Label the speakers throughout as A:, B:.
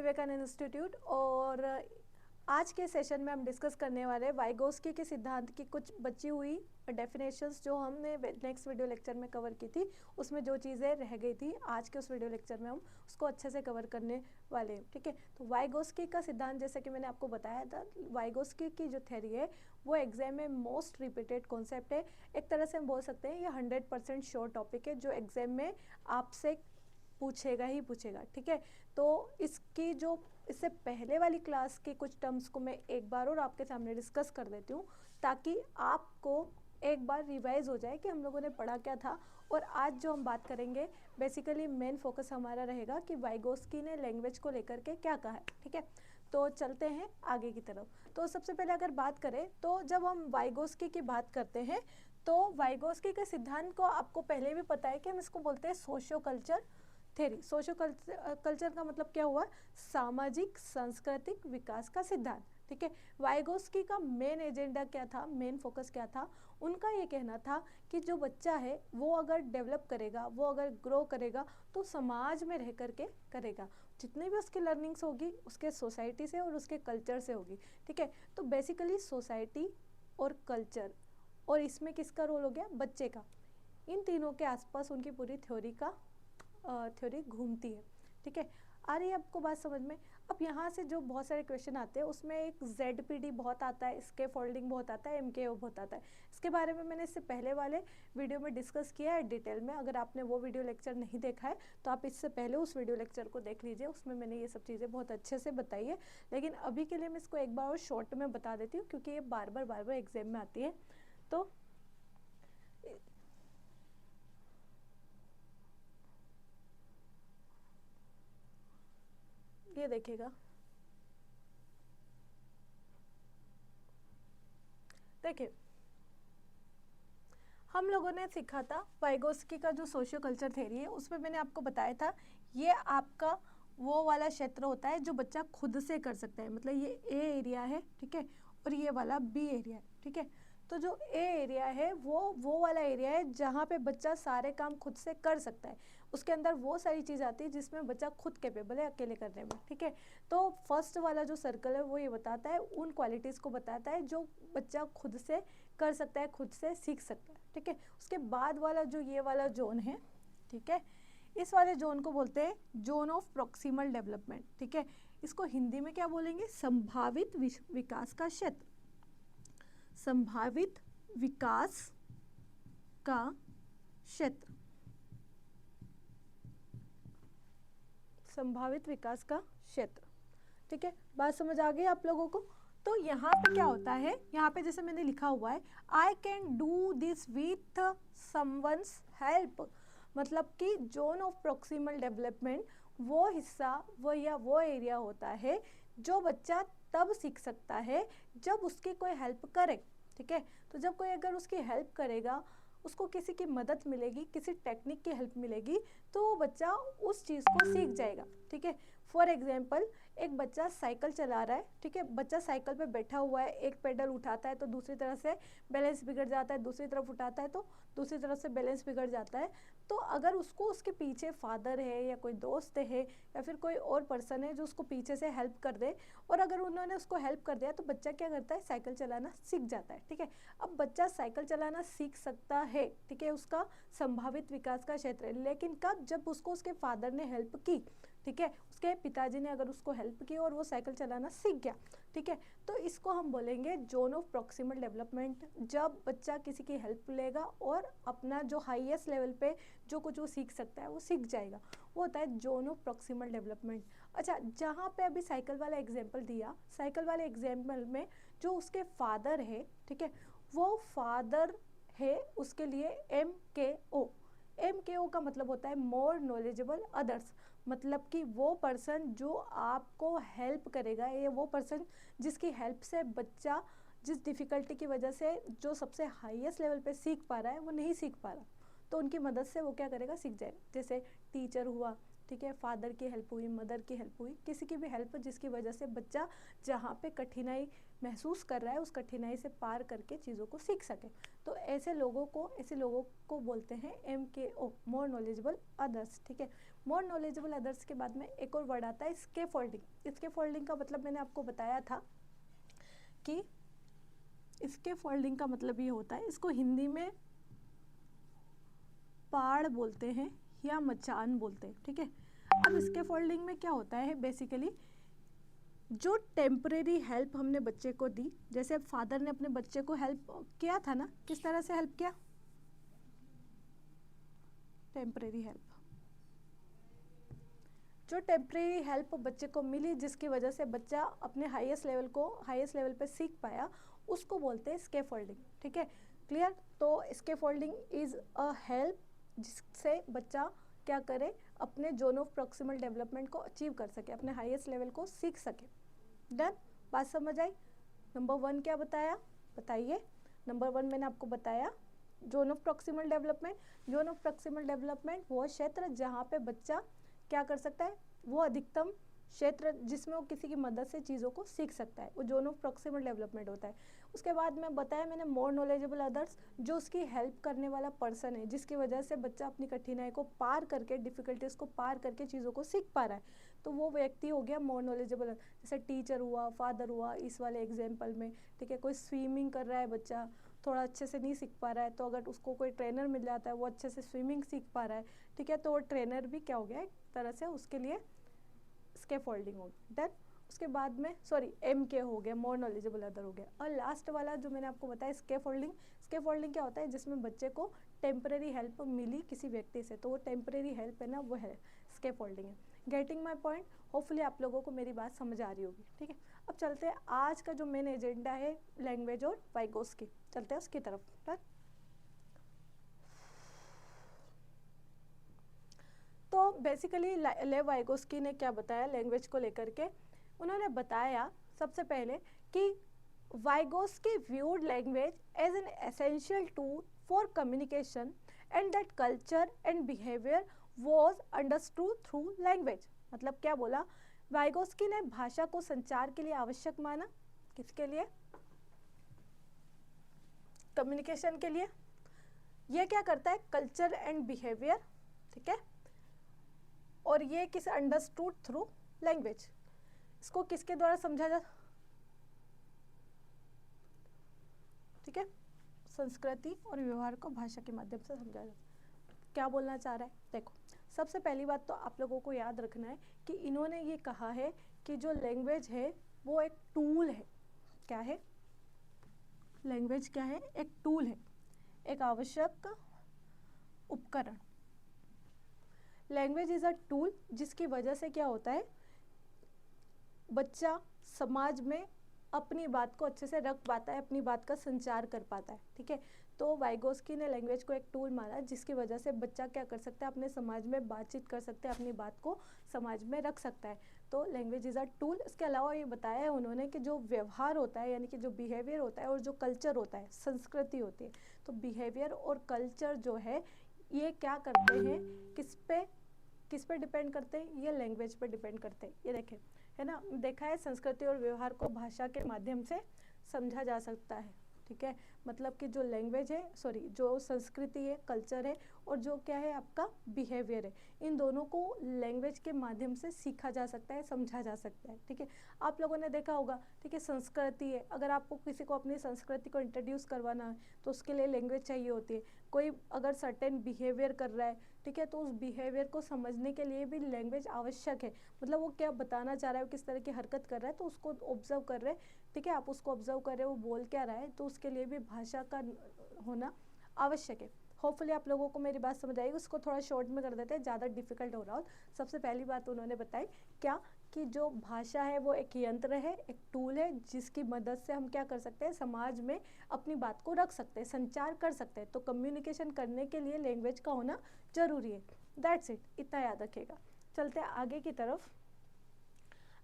A: Vivekananda institute और आज के सेशन में हम डिस्कस करने वाले हैं वाइगोस्की के सिद्धांत की कुछ बची हुई डेफिनेशंस जो हमने नेक्स्ट वीडियो लेक्चर में कवर की थी। उसमें जो चीज़ें रह गई थी आज के उस वीडियो लेक्चर में हम उसको अच्छे से कवर करने वाले हैं। ठीक है, तो वाइगोस्की का सिद्धांत जैसे कि मैंने आपको बताया था, वाइगोस्की की जो थ्योरी है वो एग्जाम में मोस्ट रिपीटेड कॉन्सेप्ट है। एक तरह से हम बोल सकते हैं ये 100% श्योर टॉपिक है जो एग्जाम में आपसे पूछेगा ही पूछेगा। ठीक है, तो इसकी जो इससे पहले वाली क्लास के कुछ टर्म्स को मैं एक बार और आपके सामने डिस्कस कर देती हूँ ताकि आपको एक बार रिवाइज हो जाए कि हम लोगों ने पढ़ा क्या था। और आज जो हम बात करेंगे बेसिकली मेन फोकस हमारा रहेगा कि वाइगोस्की ने लैंग्वेज को लेकर के क्या कहा है। ठीक है, तो चलते हैं आगे की तरफ। तो सबसे पहले अगर बात करें तो जब हम वाइगोस्की की बात करते हैं तो वाइगोस्की के सिद्धांत को आपको पहले भी पता है कि हम इसको बोलते हैं socio culture theory. Socio culture का मतलब क्या हुआ? सामाजिक सांस्कृतिक विकास का सिद्धांत। ठीक है, वाइगोस्की का मेन एजेंडा क्या था, मेन फोकस क्या था? उनका ये कहना था कि जो बच्चा है वो अगर डेवलप करेगा, वो अगर ग्रो करेगा तो समाज में रह करके करेगा। जितनी भी उसकी लर्निंग्स होगी उसके सोसाइटी से और उसके कल्चर से होगी। ठीक है, तो बेसिकली सोसाइटी और कल्चर और इसमें किसका रोल हो गया? बच्चे का। इन तीनों के आसपास उनकी पूरी थ्योरी घूमती है। ठीक है, आ रही है आपको बात समझ में? अब यहाँ से जो बहुत सारे क्वेश्चन आते हैं उसमें एक ZPD बहुत आता है, स्के फोल्डिंग बहुत आता है, MKO बहुत आता है। इसके बारे में मैंने इससे पहले वाले वीडियो में डिस्कस किया है डिटेल में। अगर आपने वो वीडियो लेक्चर नहीं देखा है तो आप इससे पहले उस वीडियो लेक्चर को देख लीजिए, उसमें मैंने ये सब चीज़ें बहुत अच्छे से बताई है। लेकिन अभी के लिए मैं इसको एक बार और शॉर्ट में बता देती हूँ क्योंकि ये बार बार एग्जाम में आती है। तो ये देखिएगा, देखिए हम लोगों ने सीखा था वाइगोस्की का जो सोशियो कल्चर थ्योरी है उसमें मैंने आपको बताया था ये आपका वो वाला क्षेत्र होता है जो बच्चा खुद से कर सकता है। मतलब ये A एरिया है, ठीक है, और ये वाला B एरिया है। ठीक है, तो जो A एरिया है वो वाला एरिया है जहाँ पे बच्चा सारे काम खुद से कर सकता है। उसके अंदर वो सारी चीज़ आती है जिसमें बच्चा खुद कैपेबल है अकेले करने में। ठीक है, तो फर्स्ट वाला जो सर्कल है वो ये बताता है, उन क्वालिटीज़ को बताता है जो बच्चा खुद से कर सकता है, खुद से सीख सकता है। ठीक है, उसके बाद वाला जो ये वाला जोन है, ठीक है, इस वाले जोन को बोलते हैं जोन ऑफ प्रॉक्सिमल डेवलपमेंट। ठीक है, इसको हिंदी में क्या बोलेंगे? संभावित विकास का क्षेत्र। संभावित विकास का क्षेत्र, संभावित विकास का क्षेत्र। ठीक है, बात समझ आ गई आप लोगों को? तो यहाँ पे क्या होता है, यहाँ पे जैसे मैंने लिखा हुआ है I can do this with someone's help. मतलब कि जोन ऑफ प्रॉक्सिमल डेवलपमेंट वो हिस्सा वो या वो एरिया होता है जो बच्चा तब सीख सकता है जब उसकी कोई हेल्प करे। ठीक है, तो जब कोई अगर उसकी हेल्प करेगा, उसको किसी की मदद मिलेगी, किसी टेक्निक की हेल्प मिलेगी तो वो बच्चा उस चीज़ को सीख जाएगा। ठीक है, फॉर एग्जाम्पल एक बच्चा साइकिल चला रहा है। ठीक है, बच्चा साइकिल पे बैठा हुआ है, एक पेडल उठाता है तो दूसरी तरफ से बैलेंस बिगड़ जाता है, दूसरी तरफ उठाता है तो दूसरी तरफ से बैलेंस बिगड़ जाता है। तो अगर उसको उसके पीछे फादर है या कोई दोस्त है या फिर कोई और पर्सन है जो उसको पीछे से हेल्प कर दे, और अगर उन्होंने उसको हेल्प कर दिया तो बच्चा क्या करता है? साइकिल चलाना सीख जाता है। ठीक है, अब बच्चा साइकिल चलाना सीख सकता है। ठीक है, उसका संभावित विकास का क्षेत्र है। लेकिन कब? जब उसको उसके फादर ने हेल्प की। ठीक है, उसके पिताजी ने अगर उसको हेल्प की और वो साइकिल चलाना सीख गया। ठीक है, तो इसको हम बोलेंगे जोन ऑफ प्रॉक्सिमल डेवलपमेंट। जब बच्चा किसी की हेल्प लेगा और अपना जो हाईएस्ट लेवल पे जो कुछ वो सीख सकता है वो सीख जाएगा, वो होता है जोन ऑफ प्रॉक्सिमल डेवलपमेंट। अच्छा, जहाँ पे अभी साइकिल वाला एग्जाम्पल दिया, साइकिल वाले एग्जाम्पल में जो उसके फादर है, ठीक है, वो फादर है उसके लिए MKO का मतलब होता है मोर नॉलेजेबल अदर्स। मतलब कि वो पर्सन जो आपको हेल्प करेगा, ये वो पर्सन जिसकी हेल्प से बच्चा जिस डिफ़िकल्टी की वजह से जो सबसे हाईएस्ट लेवल पे सीख पा रहा है वो नहीं सीख पा रहा, तो उनकी मदद से वो क्या करेगा? सीख जाएगा। जैसे टीचर हुआ, ठीक है, फादर की हेल्प हुई, मदर की हेल्प हुई, किसी की भी हेल्प जिसकी वजह से बच्चा जहाँ पे कठिनाई महसूस कर रहा है उस कठिनाई से पार करके चीज़ों को सीख सके। तो ऐसे लोगों को बोलते हैं MKO, मोर नॉलेजेबल अदर्स। ठीक है, मोर नॉलेजेबल अदर्स के बाद में एक और वर्ड आता है स्कैफोल्डिंग। स्कैफोल्डिंग का मतलब मैंने आपको बताया था कि स्कैफोल्डिंग का मतलब ये होता है, इसको हिंदी में पाड़ बोलते हैं या मचान बोलते हैं, ठीक है। अब स्कैफोल्डिंग में क्या होता है, बेसिकली जो टेम्परेरी हेल्प हमने बच्चे को दी, जैसे फादर ने अपने बच्चे को हेल्प किया था ना, किस तरह से हेल्प किया, टेम्परेरी हेल्प। जो टेम्परेरी हेल्प बच्चे को मिली जिसकी वजह से बच्चा अपने हाईएस्ट लेवल पे सीख पाया, उसको बोलते हैं स्कैफोल्डिंग, ठीक है। क्लियर। तो स्कैफोल्डिंग इज अ हेल्प जिससे बच्चा क्या करे, अपने जोन ऑफ प्रॉक्सिमल डेवलपमेंट को अचीव कर सके, अपने हाईएस्ट लेवल को सीख सके। डन, बात समझ आई। नंबर 1 क्या बताया, बताइए। नंबर 1 मैंने आपको बताया zone of proximal development. Zone of proximal development वो क्षेत्र जहाँ पे बच्चा क्या कर सकता है, वो अधिकतम क्षेत्र जिसमें वो किसी की मदद से चीज़ों को सीख सकता है, वो जोन ऑफ प्रॉक्सिमल डेवलपमेंट होता है। उसके बाद में बताया मैंने मोर नॉलेजेबल अदर्स, जो उसकी हेल्प करने वाला पर्सन है, जिसकी वजह से बच्चा अपनी कठिनाई को पार करके, डिफिकल्टीज को पार करके चीज़ों को सीख पा रहा है, तो वो व्यक्ति हो गया मोर नॉलेजेबल। जैसे टीचर हुआ, फादर हुआ, इस वाले एग्जाम्पल में, ठीक है। कोई स्विमिंग कर रहा है बच्चा, थोड़ा अच्छे से नहीं सीख पा रहा है, तो अगर उसको कोई ट्रेनर मिल जाता है, वो अच्छे से स्विमिंग सीख पा रहा है, ठीक है, तो वो ट्रेनर भी क्या हो गया, एक तरह से उसके लिए स्कैफोल्डिंग हो गया। देन उसके बाद में एम के हो गया, मोर नॉलेजेबल अदर हो गया। और लास्ट वाला जो मैंने आपको बताया स्कैफोल्डिंग, स्कैफोल्डिंग क्या होता है, जिसमें बच्चे को टेम्परेरी हेल्प मिली किसी व्यक्ति से, तो वो टेम्परेरी हेल्प है ना, वो है स्कैफोल्डिंग है। गेटिंग माई पॉइंट, होपफुली आप लोगों को मेरी बात समझ आ रही होगी, ठीक है। अब चलते हैं आज का जो मेन एजेंडा है लैंग्वेज और वाइगोस्की, चलते हैं उसकी तरफ। तो बेसिकली लेव वाइगोस्की ने क्या बताया लैंग्वेज को लेकर के, उन्होंने बताया सबसे पहले कि Vygotsky viewed language as an essential tool for communication and that culture and behaviour was understood through language. मतलब क्या बोला, वाइगोस्की ने भाषा को संचार के लिए आवश्यक माना, किसके लिए, कम्युनिकेशन के लिए। ये क्या करता है, कल्चर एंड बिहेवियर, ठीक है, और ये किस, अंडरस्टूड थ्रू लैंग्वेज। इसको किसके द्वारा समझा जा, ठीक है, संस्कृति और व्यवहार को भाषा के माध्यम से समझा जा। क्या बोलना चाह रहा है, देखो सबसे पहली बात तो आप लोगों को याद रखना है कि इन्होंने ये कहा है कि जो लैंग्वेज है वो एक टूल है। क्या है, लैंग्वेज क्या है, एक टूल है, एक आवश्यक उपकरण। लैंग्वेज इज अ टूल जिसकी वजह से क्या होता है, बच्चा समाज में अपनी बात को अच्छे से रख पाता है, अपनी बात का संचार कर पाता है, ठीक है। तो वाइगोस्की ने लैंग्वेज को एक टूल माना जिसकी वजह से बच्चा क्या कर सकता है, अपने समाज में बातचीत कर सकता है, अपनी बात को समाज में रख सकता है। तो लैंग्वेज इज़ अ टूल। इसके अलावा ये बताया है उन्होंने कि जो व्यवहार होता है, यानी कि जो बिहेवियर होता है और जो कल्चर होता है, संस्कृति होती है, तो बिहेवियर और कल्चर जो है ये क्या करते हैं, किस पे डिपेंड करते हैं, ये लैंग्वेज पे डिपेंड करते हैं। ये देखें, है ना, देखा है संस्कृति और व्यवहार को भाषा के माध्यम से समझा जा सकता है, ठीक है। मतलब कि जो लैंग्वेज है, जो संस्कृति है, कल्चर है, और जो क्या है आपका बिहेवियर है, इन दोनों को लैंग्वेज के माध्यम से सीखा जा सकता है, समझा जा सकता है, ठीक है। आप लोगों ने देखा होगा, ठीक है, संस्कृति है, अगर आपको किसी को अपनी संस्कृति को इंट्रोड्यूस करवाना है तो उसके लिए लैंग्वेज चाहिए होती है। कोई अगर सर्टेन बिहेवियर कर रहा है, ठीक है, तो उस बिहेवियर को समझने के लिए भी लैंग्वेज आवश्यक है। मतलब वो क्या बताना चाह रहा है, किस तरह की हरकत कर रहा है, तो उसको ऑब्जर्व कर रहे हैं, ठीक है, आप उसको ऑब्जर्व कर रहे हो, वो बोल क्या रहा है, तो उसके लिए भी भाषा का होना आवश्यक है। होपफुली आप लोगों को मेरी बात समझ आएगी। उसको थोड़ा शॉर्ट में कर देते हैं, ज़्यादा डिफिकल्ट हो रहा हो। सबसे पहली बात उन्होंने बताई क्या, कि जो भाषा है वो एक यंत्र है, एक टूल है, जिसकी मदद से हम क्या कर सकते हैं, समाज में अपनी बात को रख सकते हैं, संचार कर सकते हैं। तो कम्युनिकेशन करने के लिए लैंग्वेज का होना जरूरी है। दैट्स इट, इतना याद रखेगा। चलते हैं आगे की तरफ।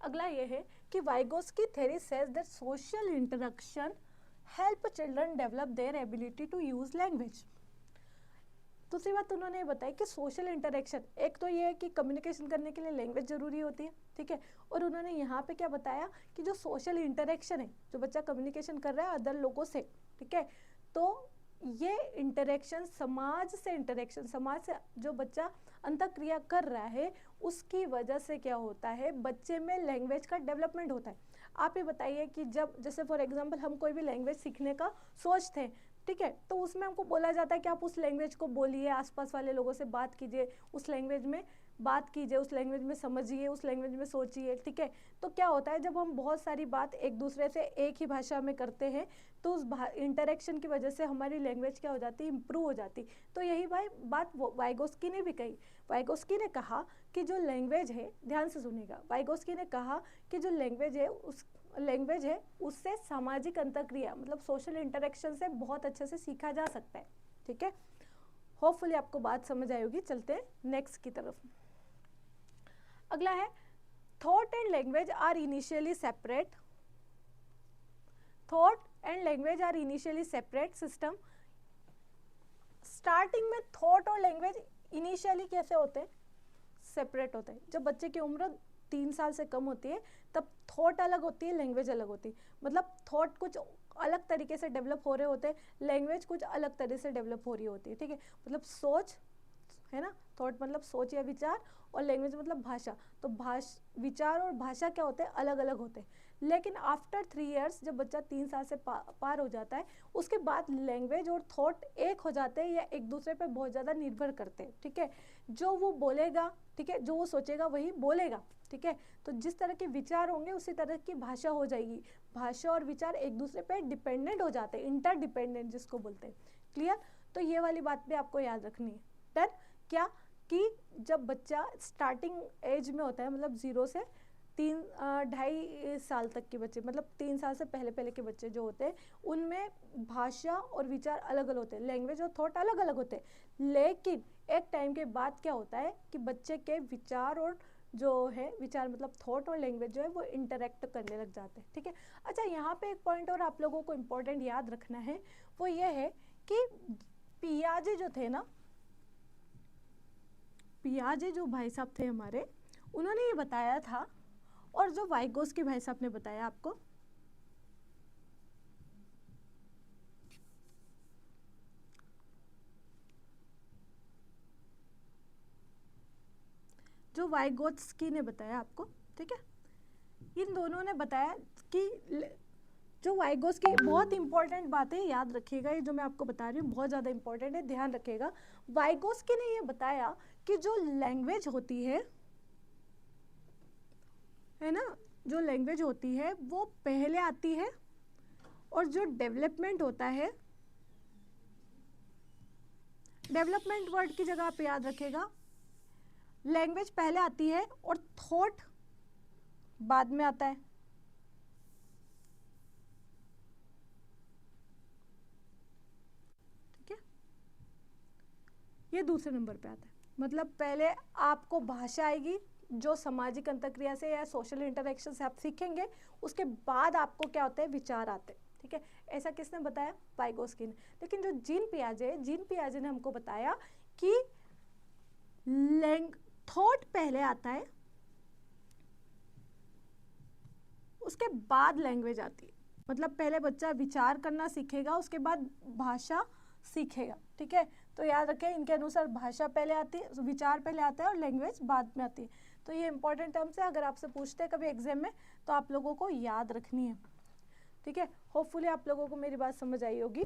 A: अगला ये है कि Vygotsky theory says that social interaction help children develop their ability to use language. दूसरी बात उन्होंने बताया कि सोशल इंटरेक्शन, एक तो ये है कि कम्युनिकेशन करने के लिए लैंग्वेज जरूरी होती है, ठीक है, और उन्होंने यहाँ पे क्या बताया कि जो सोशल इंटरेक्शन है, जो बच्चा कम्युनिकेशन कर रहा है अदर लोगों से, ठीक है, तो ये इंटरेक्शन समाज से जो बच्चा अंतःक्रिया कर रहा है, उसकी वजह से क्या होता है, बच्चे में लैंग्वेज का डेवलपमेंट होता है। आप ये बताइए कि जब जैसे फॉर एग्जांपल हम कोई भी लैंग्वेज सीखने का सोचते हैं, ठीक है, तो उसमें हमको बोला जाता है कि आप उस लैंग्वेज को बोलिए, आसपास वाले लोगों से बात कीजिए, उस लैंग्वेज में बात कीजिए, उस लैंग्वेज में समझिए, उस लैंग्वेज में सोचिए, ठीक है। तो क्या होता है, जब हम बहुत सारी बात एक दूसरे से एक ही भाषा में करते हैं तो उस इंटरेक्शन की वजह से हमारी लैंग्वेज क्या हो जाती है, इम्प्रूव हो जाती। तो यही भाई बात वाइगोस्की ने भी कही। वाइगोस्की ने कहा कि जो लैंग्वेज है, ध्यान से सुनिएगा, वाइगोस्की ने कहा कि जो लैंग्वेज है उससे सामाजिक अंतःक्रिया मतलब सोशल इंटरेक्शन से बहुत अच्छे से सीखा जा सकता है, ठीक है। होपफुली आपको बात समझ आई होगी। चलते हैं नेक्स्ट की तरफ। अगला है thought and language are initially separate. Thought and language are initially separate system. Starting में थॉट और लैंग्वेज इनिशियली कैसे होते हैं, सेपरेट होते हैं। जब बच्चे की उम्र 3 साल से कम होती है तब थॉट अलग होती है, लैंग्वेज अलग होती है। मतलब थॉट कुछ अलग तरीके से डेवलप हो रहे होते हैं, लैंग्वेज कुछ अलग तरीके से डेवलप हो रही होती है, ठीक है। मतलब सोच है ना, थॉट मतलब सोच या विचार, और लैंग्वेज मतलब भाषा। तो विचार और भाषा क्या होते हैं, अलग अलग होते हैं। लेकिन आफ्टर 3 इयर्स, जब बच्चा 3 साल से पार हो जाता है, उसके बाद लैंग्वेज और थॉट एक हो जाते हैं या एक दूसरे पे बहुत ज़्यादा निर्भर करते हैं, ठीक है। जो वो बोलेगा, ठीक है, जो वो सोचेगा वही बोलेगा, ठीक है। तो जिस तरह के विचार होंगे उसी तरह की भाषा हो जाएगी। भाषा और विचार एक दूसरे पे डिपेंडेंट हो जाते हैं, इंटरडिपेंडेंट जिसको बोलते हैं। क्लियर। तो ये वाली बात भी आपको याद रखनी है। डन। क्या कि जब बच्चा स्टार्टिंग एज में होता है, मतलब 0 से 3-2.5 साल तक के बच्चे, मतलब 3 साल से पहले पहले के बच्चे जो होते हैं, उनमें भाषा और विचार अलग अलग होते हैं, लैंग्वेज और थॉट अलग अलग होते हैं। लेकिन एक टाइम के बाद क्या होता है कि बच्चे के विचार और जो है, विचार मतलब थॉट और लैंग्वेज जो है वो इंटरेक्ट करने लग जाते हैं, ठीक है। अच्छा, यहाँ पे एक पॉइंट और आप लोगों को इम्पोर्टेंट याद रखना है, वो ये है कि पियाजे जो थे ना, पियाजे जो भाई साहब थे हमारे, उन्होंने ये बताया था, और जो वाइगोस्की भाई साहब ने बताया आपको, जो वाइगोत्स्की ने बताया आपको, ठीक है, इन दोनों ने बताया कि जो वाइगोस्की, बहुत इंपॉर्टेंट बात है, याद रखिएगा, ये जो मैं आपको बता रही हूँ बहुत ज़्यादा इंपॉर्टेंट है, ध्यान रखिएगा। वाइगोस्की ने ये बताया कि जो लैंग्वेज होती है ना, जो लैंग्वेज होती है वो पहले आती है, और जो डेवलपमेंट होता है, डेवलपमेंट वर्ड की जगह आप याद रखिएगा, लैंग्वेज पहले आती है और थॉट बाद में आता है, ठीक है। ये दूसरे नंबर पे आता है, मतलब पहले आपको भाषा आएगी जो सामाजिक अंतःक्रिया से या सोशल इंटरेक्शन से आप सीखेंगे, उसके बाद आपको क्या होता है, विचार आते हैं, ठीक है। ऐसा किसने बताया, वाइगोस्की ने। लेकिन जो जीन पियाजे ने हमको बताया कि थॉट पहले आता है, उसके बाद लैंग्वेज आती है। मतलब पहले बच्चा विचार करना सीखेगा, उसके बाद भाषा सीखेगा, ठीक है। तो याद रखें, इनके अनुसार भाषा पहले आती है, विचार पहले आता है और लैंग्वेज बाद में आती है। तो ये इंपॉर्टेंट टर्म्स है, अगर आपसे पूछते हैं कभी एग्जाम में तो आप लोगों को याद रखनी है, ठीक है। होपफुली आप लोगों को मेरी बात समझ आई होगी,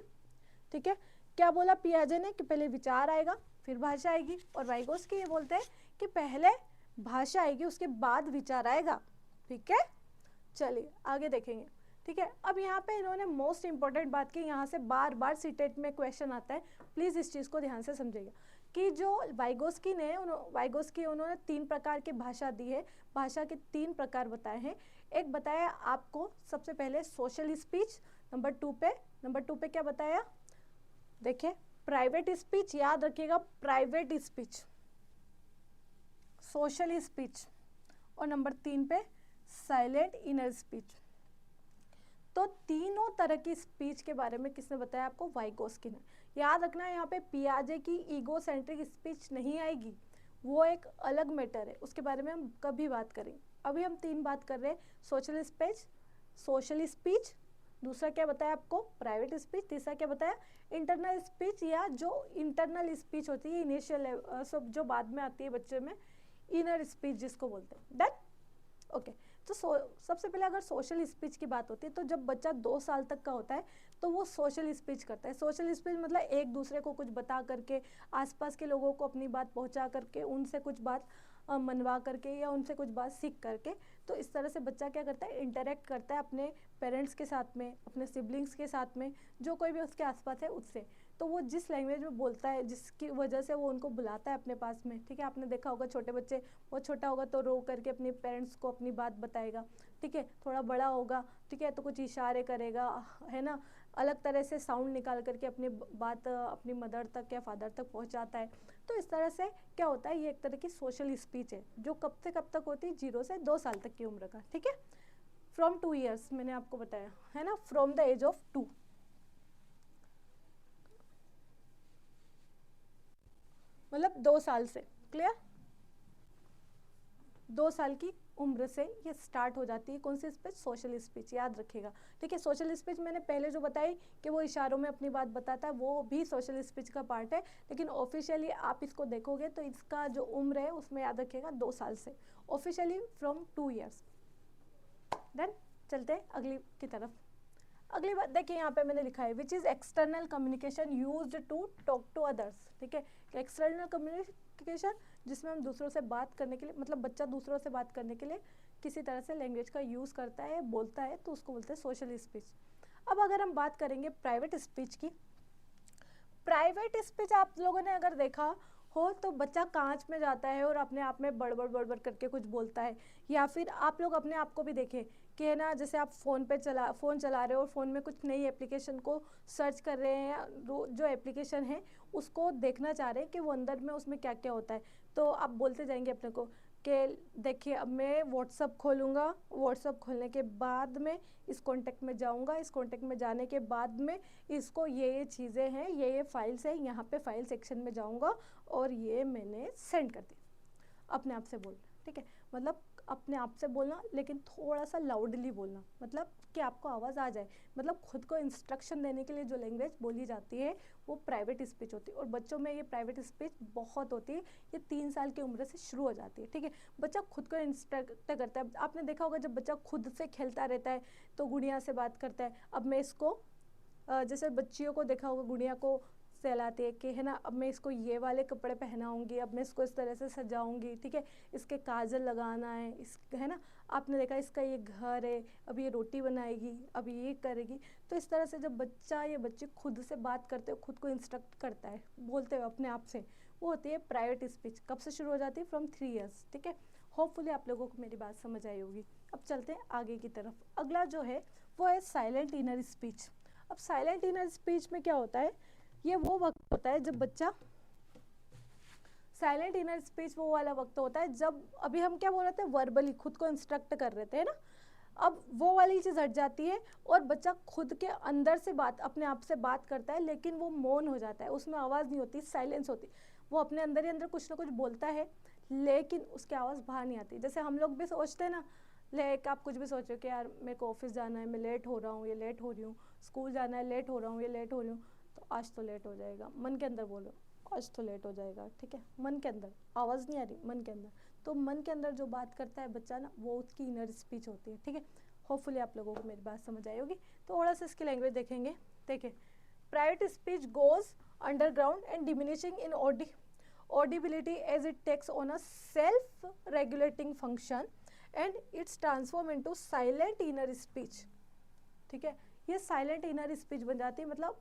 A: ठीक है। क्या बोला पियाजे ने कि पहले विचार आएगा फिर भाषा आएगी, और वाइगोस्की ये बोलते हैं कि पहले भाषा आएगी उसके बाद विचार आएगा, ठीक है। चलिए आगे देखेंगे, ठीक है। अब यहाँ पे इन्होंने मोस्ट इंपॉर्टेंट बात की, यहाँ से बार बार सीटेट में क्वेश्चन आता है, प्लीज़ इस चीज़ को ध्यान से समझिएगा कि जो वाइगोस्की उन्होंने 3 प्रकार की भाषा दी है, भाषा के 3 प्रकार बताए हैं। एक बताया आपको सबसे पहले सोशल स्पीच, नंबर 2 पे क्या बताया, देखिए प्राइवेट स्पीच, याद रखिएगा प्राइवेट स्पीच, सोशल स्पीच, और नंबर 3 पे साइलेंट इनर स्पीच। तो तीनों तरह की स्पीच के बारे में किसने बताया आपको, वाइगोस्की ने। याद रखना यहाँ पे पियाजे की ईगोसेंट्रिक स्पीच नहीं आएगी, वो एक अलग मैटर है, उसके बारे में हम कभी बात करेंगे। अभी हम 3 बात कर रहे हैं, सोशल स्पीच, दूसरा क्या बताया आपको, प्राइवेट स्पीच। तीसरा क्या बताया, इंटरनल स्पीच, या जो इंटरनल स्पीच होती है इनिशियल सब जो बाद में आती है बच्चे में, इनर स्पीच जिसको बोलते हैं। Done, okay. तो सबसे पहले अगर सोशल स्पीच की बात होती है तो जब बच्चा 2 साल तक का होता है तो वो सोशल स्पीच करता है। सोशल स्पीच मतलब एक दूसरे को कुछ बता करके, आसपास के लोगों को अपनी बात पहुंचा करके, उनसे कुछ बात मनवा करके या उनसे कुछ बात सीख करके। तो इस तरह से बच्चा क्या करता है, इंटरेक्ट करता है अपने पेरेंट्स के साथ में, अपने सिबलिंग्स के साथ में, जो कोई भी उसके आसपास है उससे। तो वो जिस लैंग्वेज में बोलता है जिसकी वजह से वो उनको बुलाता है अपने पास में, ठीक है। आपने देखा होगा छोटे बच्चे, बहुत छोटा होगा तो रो करके अपने पेरेंट्स को अपनी बात बताएगा, ठीक है। थोड़ा बड़ा होगा, ठीक है, तो कुछ इशारे करेगा, है ना, अलग तरह से साउंड निकाल करके अपनी बात अपनी मदर तक या फादर तक पहुंचाता है। तो इस तरह से क्या होता है, ये एक तरह की सोशल स्पीच है जो कब से कब तक होती है, 0 से 2 साल तक की उम्र का, ठीक है। फ्रॉम 2 ईयर्स मैंने आपको बताया है ना, फ्रॉम द एज ऑफ 2, मतलब 2 साल से। क्लियर, 2 साल की उम्र से ये स्टार्ट हो जाती है कौन सी स्पीच, सोशल स्पीच, याद रखिएगा, ठीक है। सोशल स्पीच मैंने पहले जो बताई कि वो इशारों में अपनी बात बताता है, वो भी सोशल स्पीच का पार्ट है, लेकिन ऑफिशियली आप इसको देखोगे तो इसका जो उम्र है उसमें याद रखिएगा 2 साल से, ऑफिशियली फ्रॉम 2 ईयर्स। देन चलते हैं अगली की तरफ। अगली बात देखिए, यहाँ पे मैंने लिखा है which is external communication used to talk to others, ठीक है। एक्सटर्नल कम्युनिकेशन जिसमें हम दूसरों से बात करने के लिए, मतलब बच्चा दूसरों से बात करने के लिए किसी तरह से लैंग्वेज का यूज़ करता है, बोलता है, तो उसको बोलते हैं सोशल स्पीच। अब अगर हम बात करेंगे प्राइवेट स्पीच की, प्राइवेट स्पीच आप लोगों ने अगर देखा हो तो बच्चा कांच में जाता है और अपने आप में बड़बड़ बड़बड़ करके कुछ बोलता है, या फिर आप लोग अपने आप को भी देखें कि है ना, जैसे आप फ़ोन चला रहे हो और फ़ोन में कुछ नई एप्लीकेशन को सर्च कर रहे हैं, या जो एप्लीकेशन है उसको देखना चाह रहे हैं कि वो अंदर में उसमें क्या क्या होता है, तो आप बोलते जाएंगे अपने को कि देखिए अब मैं व्हाट्सअप खोलूँगा, व्हाट्सअप खोलने के बाद में इस कॉन्टेक्ट में जाऊँगा, इस कॉन्टेक्ट में जाने के बाद में इसको ये चीज़ें हैं, ये फाइल्स हैं, यहाँ पे फाइल सेक्शन में जाऊँगा और ये मैंने सेंड कर दी। अपने आप से बोलना, ठीक है, मतलब अपने आप से बोलना, लेकिन थोड़ा सा लाउडली बोलना, मतलब कि आपको आवाज़ आ जाए, मतलब खुद को इंस्ट्रक्शन देने के लिए जो लैंग्वेज बोली जाती है वो प्राइवेट स्पीच होती है। और बच्चों में ये प्राइवेट स्पीच बहुत होती है, ये 3 साल की उम्र से शुरू हो जाती है, ठीक है। बच्चा खुद को इंस्ट्रक्ट करता है, आपने देखा होगा जब बच्चा खुद से खेलता रहता है तो गुड़िया से बात करता है, अब मैं इसको जैसे बच्चियों को देखा होगा गुड़िया को सहलाती है कि है ना, अब मैं इसको ये वाले कपड़े पहनाऊंगी, अब मैं इसको इस तरह से सजाऊंगी, ठीक है, इसके काजल लगाना है, इस है ना, आपने देखा इसका ये घर है, अब ये रोटी बनाएगी, अब ये करेगी। तो इस तरह से जब बच्चा या बच्चे खुद से बात करते हो, खुद को इंस्ट्रक्ट करता है बोलते हुए अपने आप से, वो होती है प्राइवेट स्पीच। कब से शुरू हो जाती है, फ्रॉम 3 ईयर्स, ठीक है। होपफुली आप लोगों को मेरी बात समझ आई होगी। अब चलते हैं आगे की तरफ। अगला जो है वो है साइलेंट इनर स्पीच। अब साइलेंट इनर स्पीच में क्या होता है, ये वो वक्त होता है जब बच्चा, साइलेंट इनर स्पीच वो वाला वक्त होता है जब, अभी हम क्या बोल रहे थे, वर्बली खुद को इंस्ट्रक्ट कर रहे थे ना, अब वो वाली चीज़ हट जाती है और बच्चा खुद के अंदर से बात, अपने आप से बात करता है, लेकिन वो मौन हो जाता है, उसमें आवाज़ नहीं होती, साइलेंस होती। वो अपने अंदर ही अंदर कुछ ना कुछ बोलता है लेकिन उसकी आवाज़ बाहर नहीं आती। जैसे हम लोग भी सोचते हैं ना, लाइक आप कुछ भी सोचो कि यार मेरे को ऑफिस जाना है, मैं लेट हो रहा हूँ, ये लेट हो रही हूँ, स्कूल जाना है, लेट हो रहा हूँ, ये लेट हो रही हूँ, तो आज तो लेट हो जाएगा, मन के अंदर बोलो आज तो लेट हो जाएगा, ठीक है, मन के अंदर, आवाज़ नहीं आ रही, मन के अंदर। तो मन के अंदर जो बात करता है बच्चा ना, वो उसकी इनर स्पीच होती है, ठीक है। होपफुली आप लोगों को मेरी बात समझ आई होगी। थोड़ा सा इसकी लैंग्वेज देखेंगे। देखिए, private speech goes underground and diminishing in audibility as it takes on a self regulating function and it's transform into silent inner speech, ठीक है। ये साइलेंट इनर स्पीच बन जाती है, मतलब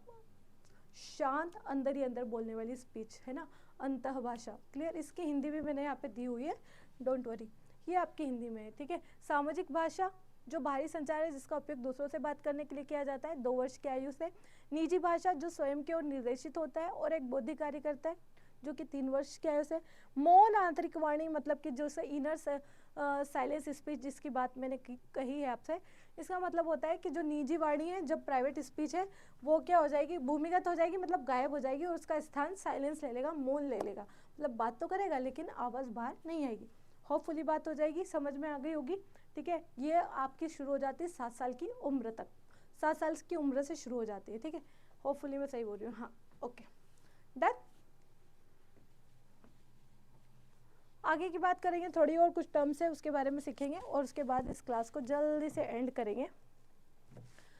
A: शांत अंदर ही अंदर बोलने वाली स्पीच, है ना, अंतः भाषा। क्लियर, इसकी हिंदी भी मैंने यहाँ पे दी हुई है, डोंट वरी, ये आपकी हिंदी में है, ठीक है। सामाजिक भाषा जो बाहरी संचार है जिसका उपयोग दूसरों से बात करने के लिए किया जाता है 2 वर्ष की आयु से। निजी भाषा जो स्वयं की ओर निर्देशित होता है और एक बौद्धिक कार्य करता है जो कि 3 वर्ष की आयु से। मौन आंतरिक वाणी मतलब कि जो इनर साइलेंस स्पीच जिसकी बात मैंने कही है आपसे, इसका मतलब होता है कि जो निजी वाणी है, जब प्राइवेट स्पीच है वो क्या हो जाएगी, भूमिगत हो जाएगी, मतलब गायब हो जाएगी और उसका स्थान साइलेंस ले लेगा, मौन ले लेगा, मतलब बात तो करेगा लेकिन आवाज़ बाहर नहीं आएगी। होपफुली बात हो जाएगी, समझ में आ गई होगी, ठीक है। ये आपकी शुरू हो जाती है 7 साल की उम्र तक। 7 साल की उम्र से शुरू हो जाती है, ठीक है। होपफुली मैं सही बोल रही हूँ, हाँ ओके डन। आगे की बात करेंगे, थोड़ी और कुछ टर्म्स है उसके बारे में सीखेंगे और उसके बाद इस क्लास को जल्दी से एंड करेंगे।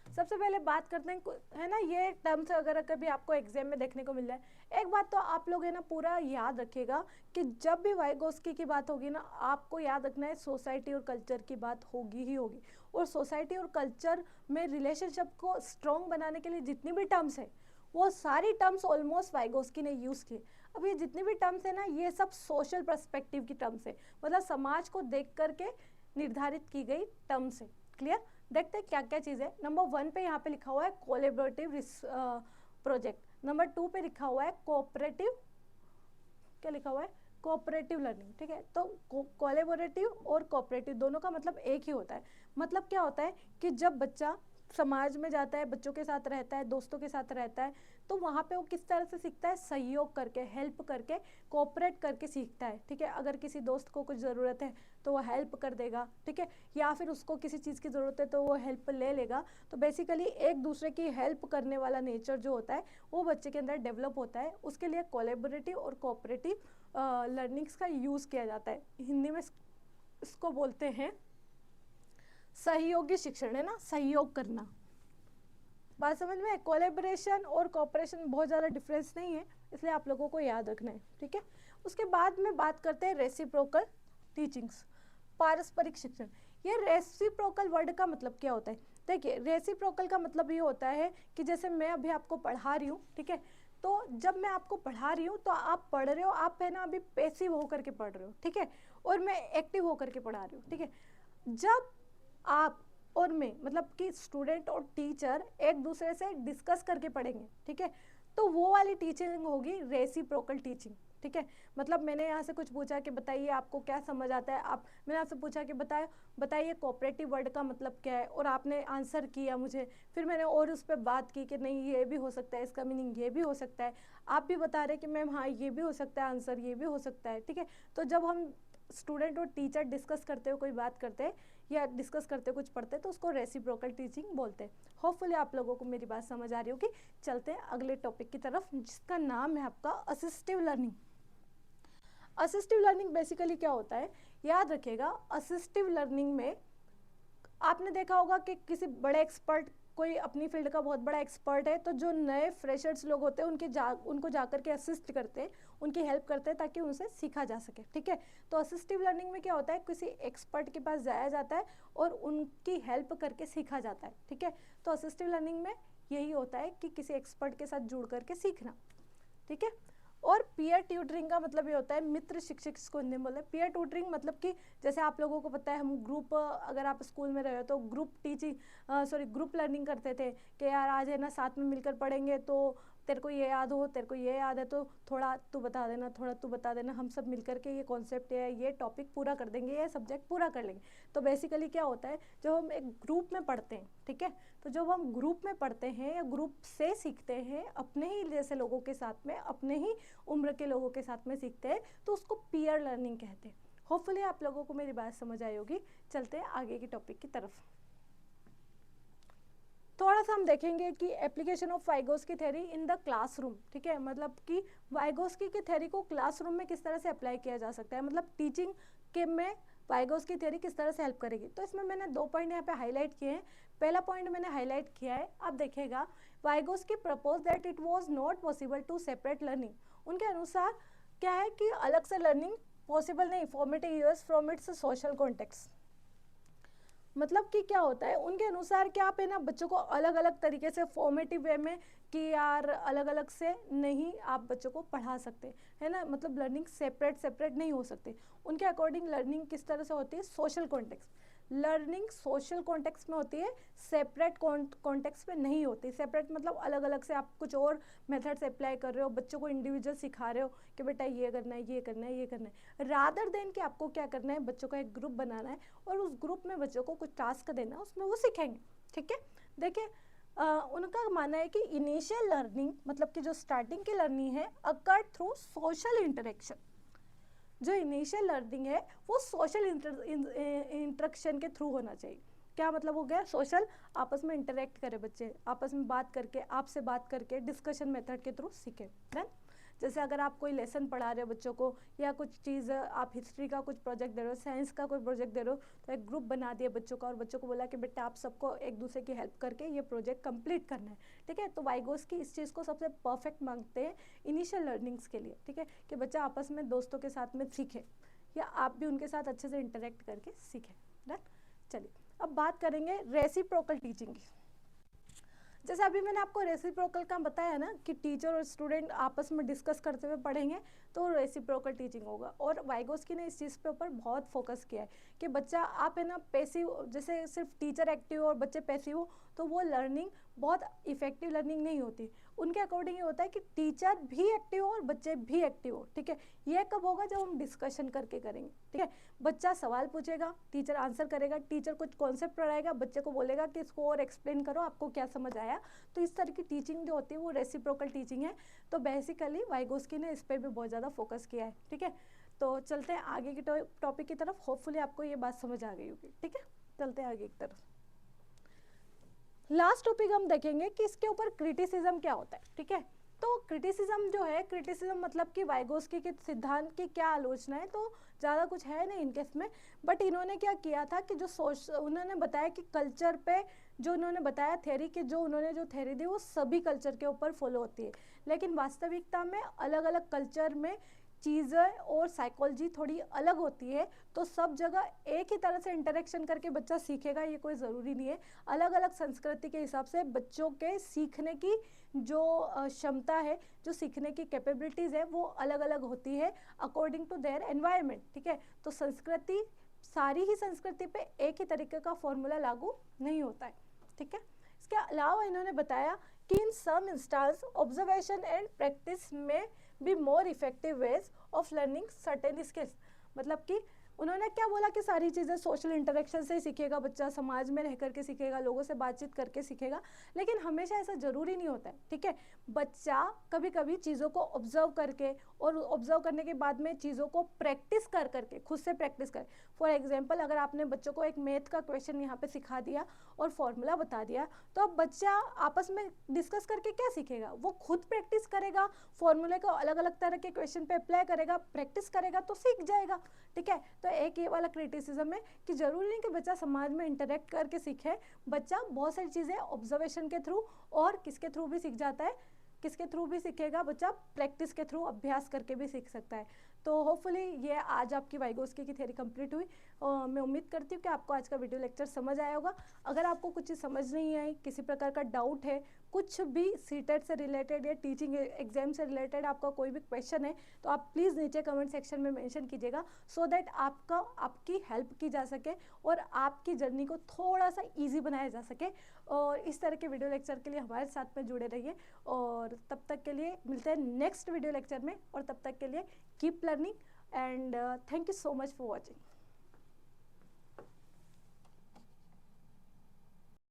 A: सबसे पहले बात करते हैं, है ना, ये टर्म्स अगर कभी आपको एग्जाम में देखने को मिल जाए, एक बात तो आप लोग है ना पूरा याद रखिएगा कि जब भी वाइगोस्की की बात होगी ना, आपको याद रखना है सोसाइटी और कल्चर की बात होगी ही होगी। और सोसाइटी और कल्चर में रिलेशनशिप को स्ट्रॉन्ग बनाने के लिए जितनी भी टर्म्स है वो सारी टर्म्स ऑलमोस्ट वाइगोस्की ने यूज़ की। अब ये जितनी भी टर्म्स है ना, ये सब सोशल पर्सपेक्टिव की टर्म्स है, मतलब समाज को देख करके निर्धारित की गई टर्म्स है। क्लियर? देखते हैं क्या क्या चीज़ है। नंबर 1 पे यहाँ पे लिखा हुआ है कोलैबोरेटिव प्रोजेक्ट। नंबर 2 पे लिखा हुआ है कोऑपरेटिव, क्या लिखा हुआ है, कोऑपरेटिव लर्निंग, ठीक है। तो कोलैबोरेटिव और कोऑपरेटिव दोनों का मतलब एक ही होता है। मतलब क्या होता है कि जब बच्चा समाज में जाता है, बच्चों के साथ रहता है, दोस्तों के साथ रहता है, तो वहाँ पे वो किस तरह से सीखता है, सहयोग करके, हेल्प करके, कोऑपरेट करके सीखता है, ठीक है। अगर किसी दोस्त को कुछ ज़रूरत है तो वो हेल्प कर देगा, ठीक है, या फिर उसको किसी चीज़ की ज़रूरत है तो वो हेल्प ले लेगा। तो बेसिकली एक दूसरे की हेल्प करने वाला नेचर जो होता है वो बच्चे के अंदर डेवलप होता है। उसके लिए कोलैबोरेटिव और कोऑपरेटिव लर्निंग्स का यूज़ किया जाता है। हिंदी में इसको बोलते हैं सहयोगी शिक्षण, है ना, सहयोग करना। बात समझ में? कोलैबोरेशन और कोऑपरेशन बहुत ज़्यादा डिफरेंस नहीं है, इसलिए आप लोगों को याद रखना है, ठीक है। उसके बाद में बात करते हैं रेसिप्रोकल टीचिंग्स, पारस्परिक शिक्षण। ये रेसिप्रोकल वर्ड का मतलब क्या होता है? देखिए, रेसिप्रोकल का मतलब ये होता है कि जैसे मैं अभी आपको पढ़ा रही हूँ, ठीक है, तो जब मैं आपको पढ़ा रही हूँ तो आप पढ़ रहे हो, आप है ना अभी पैसिव होकर के पढ़ रहे हो, ठीक है, और मैं एक्टिव होकर के पढ़ा रही हूँ, ठीक है। जब आप और मैं, मतलब कि स्टूडेंट और टीचर एक दूसरे से डिस्कस करके पढ़ेंगे, ठीक है, तो वो वाली टीचिंग होगी रेसिप्रोकल टीचिंग, ठीक है। मतलब मैंने यहाँ से कुछ पूछा कि बताइए आपको क्या समझ आता है, मैंने आपसे पूछा कि बताइए कोऑपरेटिव वर्ड का मतलब क्या है, और आपने आंसर किया मुझे, फिर मैंने और उस पर बात की कि नहीं ये भी हो सकता है, इसका मीनिंग ये भी हो सकता है, आप भी बता रहे कि मैम हाँ ये भी हो सकता है, आंसर ये भी हो सकता है, ठीक है। तो जब हम स्टूडेंट और टीचर डिस्कस करते हो, कोई बात करते हैं या डिस्कस करते कुछ पढ़ते तो उसको रेसिप्रोकल टीचिंग बोलते हैं। होपफुली आप लोगों को मेरी बात समझ आ रही होगी। चलते हैं अगले टॉपिक की तरफ, जिसका नाम है आपका assistive learning. Assistive learning basically क्या होता है, याद रखिएगा, असिस्टिव लर्निंग में आपने देखा होगा कि किसी बड़े एक्सपर्ट, कोई अपनी फील्ड का बहुत बड़ा एक्सपर्ट है, तो जो नए फ्रेशर्स लोग होते हैं उनको जाकर के असिस्ट करते हैं, उनकी हेल्प करते हैं ताकि उनसे सीखा जा सके, ठीक है। तो असिस्टिव लर्निंग में क्या होता है, किसी एक्सपर्ट के पास जाया जाता है और उनकी हेल्प करके सीखा जाता है, ठीक है। तो असिस्टिव लर्निंग में यही होता है कि किसी एक्सपर्ट के साथ जुड़ करके सीखना, ठीक है। और पीयर ट्यूटरिंग का मतलब ये होता है, मित्र शिक्षक इसको हिंदी में बोलते हैं। पीयर ट्यूटरिंग मतलब कि जैसे आप लोगों को पता है, हम ग्रुप, अगर आप स्कूल में रहे हो तो ग्रुप लर्निंग करते थे कि यार आज है ना साथ में मिलकर पढ़ेंगे, तो तेरे को ये याद हो, तेरे को ये याद है, तो थोड़ा तू बता देना, थोड़ा तू बता देना, हम सब मिलकर के ये कॉन्सेप्ट है, ये टॉपिक पूरा कर देंगे, ये सब्जेक्ट पूरा कर लेंगे। तो बेसिकली क्या होता है, जब हम एक ग्रुप में पढ़ते हैं, ठीक है, तो जब हम ग्रुप में पढ़ते हैं या ग्रुप से सीखते हैं, अपने ही जैसे लोगों के साथ में, अपने ही उम्र के लोगों के साथ में सीखते हैं, तो उसको पीयर लर्निंग कहते हैं। होपफुली आप लोगों को मेरी बात समझ आई होगी। चलते हैं आगे की टॉपिक की तरफ। थोड़ा सा हम देखेंगे कि application of Vygotsky theory in the classroom, ठीक है, मतलब कि वाइगोस्की की थ्योरी को क्लासरूम में किस तरह से अप्लाई किया जा सकता है, मतलब टीचिंग के में वाइगोस्की थ्योरी किस तरह से हेल्प करेगी। तो इसमें मैंने 2 पॉइंट यहाँ पे हाईलाइट किए हैं। पहला पॉइंट मैंने हाईलाइट किया है, आप देखिएगा, Vygotsky propose that it was not possible to separate learning. उनके अनुसार क्या है कि अलग से लर्निंग पॉसिबल नहीं, formative us from its social context. मतलब कि क्या होता है, उनके अनुसार क्या आप है ना बच्चों को अलग अलग तरीके से फॉर्मेटिव वे में कि यार अलग अलग से नहीं आप बच्चों को पढ़ा सकते, है ना, मतलब लर्निंग सेपरेट नहीं हो सकते। उनके अकॉर्डिंग लर्निंग किस तरह से होती है, social context. Learning social context में होती है, सेपरेट कॉन्टेक्स्ट में नहीं होती। सेपरेट मतलब अलग अलग से आप कुछ और मेथड्स अप्लाई कर रहे हो, बच्चों को इंडिविजुअल सिखा रहे हो कि बेटा ये करना है, ये करना है, ये करना है, रादर देन कि आपको क्या करना है, बच्चों का एक ग्रुप बनाना है और उस ग्रुप में बच्चों को कुछ टास्क देना है, उसमें वो सीखेंगे, ठीक है। देखिए, उनका मानना है कि इनिशियल लर्निंग मतलब कि जो स्टार्टिंग की लर्निंग है अकर थ्रू सोशल इंटरेक्शन। जो इनिशियल लर्निंग है वो सोशल इंटरेक्शन के थ्रू होना चाहिए। क्या मतलब हो गया, सोशल, आपस में इंटरेक्ट करे बच्चे, आपस में बात करके, आपसे बात करके, डिस्कशन मेथड के थ्रू सीखे। देन जैसे अगर आप कोई लेसन पढ़ा रहे हो बच्चों को, या कुछ चीज़ आप हिस्ट्री का कुछ प्रोजेक्ट दे रहे हो, साइंस का कोई प्रोजेक्ट दे रहे हो, तो एक ग्रुप बना दिया बच्चों का और बच्चों को बोला कि बेटा आप सबको एक दूसरे की हेल्प करके ये प्रोजेक्ट कंप्लीट करना है, ठीक है। तो वाइगोस की इस चीज़ को सबसे परफेक्ट मांगते हैं इनिशियल लर्निंग्स के लिए, ठीक है, कि बच्चा आपस में दोस्तों के साथ में सीखे, या आप भी उनके साथ अच्छे से इंटरेक्ट करके सीखें। डन। चलिए अब बात करेंगे रेसिप्रोकल टीचिंग की। जैसे अभी मैंने आपको रेसिप्रोकल का बताया ना कि टीचर और स्टूडेंट आपस में डिस्कस करते हुए पढ़ेंगे तो रेसिप्रोकल टीचिंग होगा। और वाइगोस्की ने इस चीज़ पे ऊपर बहुत फोकस किया है कि बच्चा आप है ना पैसिव, जैसे सिर्फ टीचर एक्टिव हो और बच्चे पैसिव हो तो वो लर्निंग बहुत इफेक्टिव लर्निंग नहीं होती। उनके अकॉर्डिंग ये होता है कि टीचर भी एक्टिव हो और बच्चे भी एक्टिव हो, ठीक है। ये कब होगा, जब हम डिस्कशन करके करेंगे, ठीक है। बच्चा सवाल पूछेगा, टीचर आंसर करेगा, टीचर कुछ कॉन्सेप्ट पढ़ाएगा, बच्चे को बोलेगा कि इसको और एक्सप्लेन करो, आपको क्या समझ आया। तो इस तरह की टीचिंग जो होती है वो रेसिप्रोकल टीचिंग है। तो बेसिकली वाइगोस्की ने इस पर भी बहुत ज़्यादा फोकस किया है, ठीक है। तो चलते हैं आगे की टॉपिक की तरफ। होपफुली आपको ये बात समझ आ गई होगी, ठीक है। चलते हैं आगे की तरफ। लास्ट टॉपिक हम देखेंगे कि इसके ऊपर क्रिटिसिज्म क्या होता है, ठीक है। तो क्रिटिसिज्म जो है, क्रिटिसिज्म मतलब कि वाइगोस्की के सिद्धांत की क्या आलोचना है, तो ज़्यादा कुछ है नहीं इनके इसमें। बट इन्होंने क्या किया था कि उन्होंने बताया कि कल्चर पे जो उन्होंने बताया थ्योरी कि जो उन्होंने जो थ्योरी दी वो सभी कल्चर के ऊपर फॉलो होती है, लेकिन वास्तविकता में अलग अलग कल्चर में चीज़ें और साइकोलॉजी थोड़ी अलग होती है। तो सब जगह एक ही तरह से इंटरेक्शन करके बच्चा सीखेगा ये कोई ज़रूरी नहीं है। अलग अलग संस्कृति के हिसाब से बच्चों के सीखने की जो क्षमता है, जो सीखने की कैपेबिलिटीज़ है, वो अलग अलग होती है अकॉर्डिंग टू देयर एनवायरनमेंट, ठीक है। तो संस्कृति, सारी ही संस्कृति पे एक ही तरीके का फॉर्मूला लागू नहीं होता है, ठीक है। इसके अलावा इन्होंने बताया कि इन सम इंस्टांस ऑब्जर्वेशन एंड प्रैक्टिस में be more effective ways of learning certain skills. मतलब कि उन्होंने क्या बोला कि सारी चीज़ें सोशल इंटरेक्शन से ही सीखेगा बच्चा, समाज में रह करके सीखेगा, लोगों से बातचीत करके सीखेगा, लेकिन हमेशा ऐसा ज़रूरी नहीं होता है, ठीक है। बच्चा कभी कभी चीज़ों को ऑब्जर्व करके और ऑब्जर्व करने के बाद में चीज़ों को प्रैक्टिस कर करके, खुद से प्रैक्टिस कर। फॉर एग्जाम्पल, अगर आपने बच्चों को एक मैथ का क्वेश्चन यहाँ पे सिखा दिया और फॉर्मूला बता दिया, तो अब बच्चा आपस में डिस्कस करके क्या सीखेगा, वो खुद प्रैक्टिस करेगा, फॉर्मूले को अलग अलग तरह के क्वेश्चन पे अप्लाई करेगा, प्रैक्टिस करेगा तो सीख जाएगा, ठीक है। तो एक ये वाला क्रिटिसिज्म है कि जरूरी नहीं कि बच्चा समाज में इंटरेक्ट करके सीखे। बच्चा बहुत सारी चीज़ें ऑब्जर्वेशन के थ्रू और किसके थ्रू भी सीख जाता है, किसके थ्रू भी सीखेगा बच्चा, प्रैक्टिस के थ्रू, अभ्यास करके भी सीख सकता है। तो होपफुली ये आज आपकी वाइगोस्की की थ्योरी कंप्लीट हुई और मैं उम्मीद करती हूँ कि आपको आज का वीडियो लेक्चर समझ आया होगा। अगर आपको कुछ चीज़ समझ नहीं आई, किसी प्रकार का डाउट है, कुछ भी सीटेट से रिलेटेड या टीचिंग एग्जाम से रिलेटेड आपका कोई भी क्वेश्चन है, तो आप प्लीज़ नीचे कमेंट सेक्शन में मेंशन कीजिएगा, सो दैट आपकी हेल्प की जा सके और आपकी जर्नी को थोड़ा सा ईजी बनाया जा सके। और इस तरह के वीडियो लेक्चर के लिए हमारे साथ में जुड़े रहिए और तब तक के लिए मिलते हैं नेक्स्ट वीडियो लेक्चर में। और तब तक के लिए keep learning and thank you so much for watching.